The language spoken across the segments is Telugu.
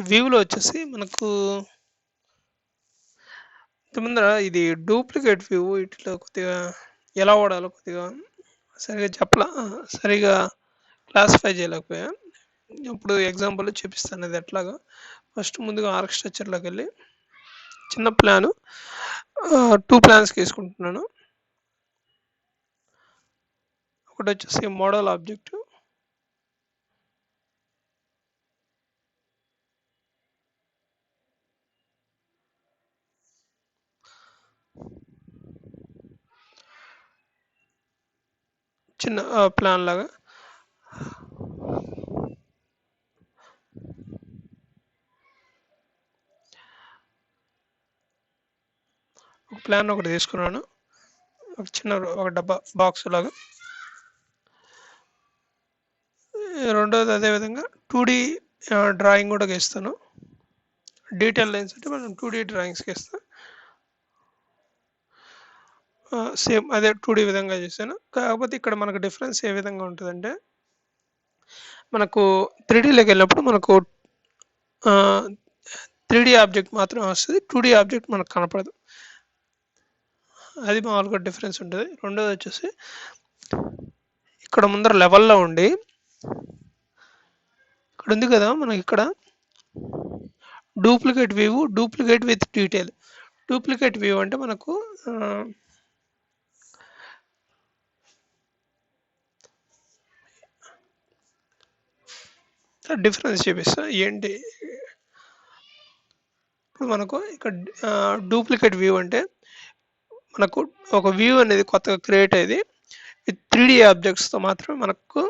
వ్యూలో వచ్చేసి మనకు ముందర ఇది డూప్లికేట్ వ్యూ ఇట్లా కొద్దిగా ఎలా వాడాలో కొద్దిగా సరిగా సరిగా క్లాసిఫై చేయలేకపోయా. ఇప్పుడు ఎగ్జాంపుల్ చూపిస్తాను అది ఎట్లాగా. ఫస్ట్ ముందుగా ఆర్కిటెక్చర్లోకి వెళ్ళి చిన్న ప్లాను 2 ప్లాన్స్కి వేసుకుంటున్నాను. ఒకటి వచ్చేసి మోడల్ ఆబ్జెక్ట్, చిన్న ప్లాన్ లాగా. ఒక ప్లాన్ ఒకటి తీసుకున్నాను, ఒక చిన్న ఒక డబ్బా బాక్స్ లాగా. రెండోది అదేవిధంగా 2D డ్రాయింగ్ కూడా గీస్తాను. డీటెయిల్ లైన్స్ అంటే మనం 2D డ్రాయింగ్స్కి ఇస్తాం. సేమ్ అదే 2D విధంగా చేశాను. కాకపోతే ఇక్కడ మనకు డిఫరెన్స్ ఏ విధంగా ఉంటుందంటే, మనకు 3Dలోకి వెళ్ళినప్పుడు మనకు 3D ఆబ్జెక్ట్ మాత్రమే వస్తుంది, 2D ఆబ్జెక్ట్ మనకు కనపడదు. అది మామూలుగా డిఫరెన్స్ ఉంటుంది. రెండోది వచ్చేసి ఇక్కడ ముందర లెవెల్లో ఉండి ఇక్కడ ఉంది కదా మనకి ఇక్కడ duplicate view, duplicate with detail. Duplicate view అంటే మనకు డిఫరెన్స్ చూపిస్తా ఏంటి. ఇప్పుడు మనకు ఇక్కడ డూప్లికేట్ వ్యూ అంటే మనకు ఒక వ్యూ అనేది కొత్తగా క్రియేట్ అయ్యేది విత్ 3D ఆబ్జెక్ట్స్తో మాత్రమే మనకు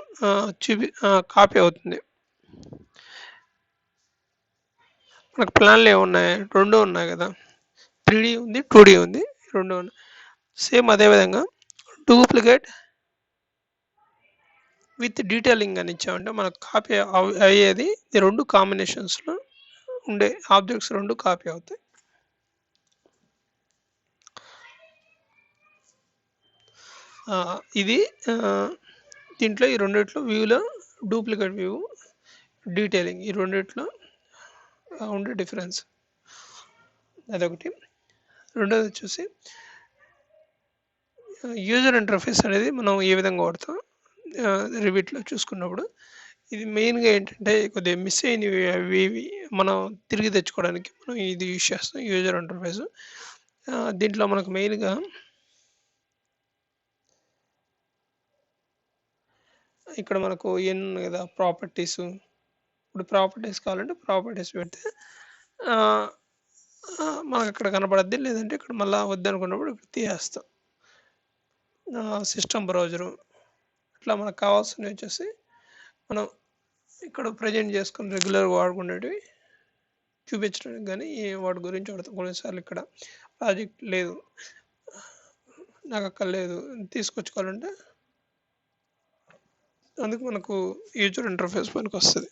కాపీ అవుతుంది. మనకు ప్లాన్లు ఏమున్నాయి, రెండు ఉన్నాయి కదా, 3D ఉంది, 2D ఉంది, రెండు ఉన్నాయి. సేమ్ అదేవిధంగా డూప్లికేట్ విత్ డీటెయిలింగ్ అని ఇచ్చామంటే మనకు కాపీ అయ్యేది ఈ రెండు కాంబినేషన్స్లో ఉండే ఆబ్జెక్ట్స్ రెండు కాపీ అవుతాయి. ఇది దీంట్లో ఈ రెండిట్లో వ్యూలో డూప్లికేట్ వ్యూ, డీటెయిలింగ్ ఈ రెండిట్లో ఉండే డిఫరెన్స్ అదొకటి. రెండోది వచ్చేసి యూజర్ ఇంటర్ఫేస్ అనేది మనం ఏ విధంగా వాడతాం రివిట్లో చూసుకున్నప్పుడు. ఇది మెయిన్గా ఏంటంటే కొద్దిగా మిస్ అయినవి అవి మనం తిరిగి తెచ్చుకోవడానికి మనం ఇది యూజ్ చేస్తాం, యూజర్ ఇంటర్ఫేస్. దీంట్లో మనకు మెయిన్గా ఇక్కడ మనకు ఎన్ని కదా ప్రాపర్టీస్. ఇప్పుడు ప్రాపర్టీస్ కావాలంటే ప్రాపర్టీస్ పెడితే మనకు అక్కడ కనపడద్ది, లేదంటే ఇక్కడ మళ్ళీ వద్దనుకున్నప్పుడు ఇక్కడ తీసేస్తాం. సిస్టమ్ బ్రౌజరు ఇట్లా మనకు కావాల్సినవి వచ్చేసి మనం ఇక్కడ ప్రజెంట్ చేసుకుని రెగ్యులర్గా వాడుకునేటివి చూపించడానికి కానీ వాటి గురించి వాడతాం. కొన్నిసార్లు ఇక్కడ ప్రాజెక్ట్ లేదు, నాకు అక్కడ లేదు, తీసుకొచ్చుకోవాలంటే అందుకు మనకు యూజర్ ఇంటర్ఫేస్ పనికి వస్తుంది.